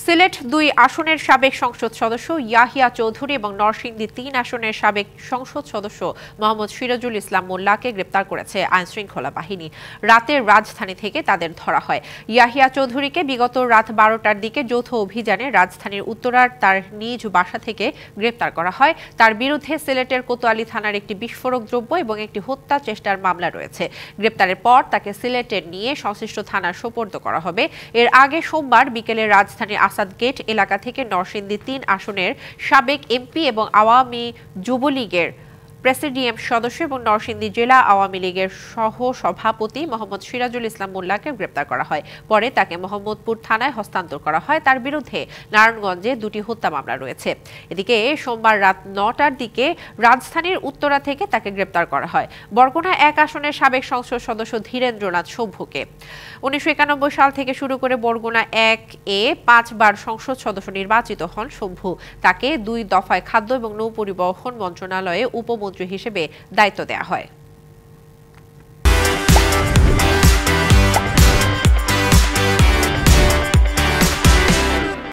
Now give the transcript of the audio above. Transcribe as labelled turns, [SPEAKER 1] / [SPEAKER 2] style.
[SPEAKER 1] সিলেট ২ আসনের সাবেক সংসদ সদস্য ইয়াহিয়া চৌধুরী এবং নরসিংদী ৩ আসনের সাবেক সংসদ সদস্য মোহাম্মদ সিরাজুল ইসলাম মোল্লাকে গ্রেপ্তার করেছে আইনশৃঙ্খলা বাহিনী। রাতের রাজধানী থেকে তাদের ধরা হয়। ইয়াহিয়া চৌধুরীকে বিগত রাত ১২টার দিকে যৌথ অভিযানে রাজধানীর উত্তরার তার নিজ বাসা থেকে গ্রেপ্তার করা হয়। তার বিরুদ্ধে সিলেটের কোতোয়ালি থানার একটি বিস্ফোরক দ্রব্য এবং একটি হত্যা চেষ্টার মামলা রয়েছে। গ্রেপ্তারের পর তাকে সিলেটে নিয়ে সংশ্লিষ্ট থানার সোপর্দ করা হবে। এর আগে সোমবার বিকেলে রাজধানীর আসাদ গেট এলাকা থেকে নরসিংদী ৩ আসনের সাবেক এমপি এবং আওয়ামী যুবলীগের প্রেসিডিয়াম সদস্য এবং নরসিংদী জেলা আওয়ামী লীগের সহ সভাপতি মোহাম্মদ সিরাজুল ইসলাম মোল্লাকে গ্রেপ্তার করা হয়। পরে তাকে মোহাম্মদপুর থানায় হস্তান্তর করা হয়। তার বিরুদ্ধে নারায়ণগঞ্জে ২টি হত্যা মামলা রয়েছে। এদিকে সোমবার রাত ৯টার দিকে রাজধানীর উত্তরা থেকে তাকে গ্রেপ্তার করা হয় বরগুনা ১ আসনের সাবেক সংসদ সদস্য ধীরেন্দ্রনাথ সভ্যকে। ১৯৯১ সাল থেকে শুরু করে বরগুনা ১-এ ৫ বার সংসদ সদস্য নির্বাচিত হন সভ্য। তাকে ২ দফায় খাদ্য এবং নৌপরিবহন মন্ত্রণালয়ে উপমন্ত্রী হিসেবে দায়িত্ব দেওয়া হয়।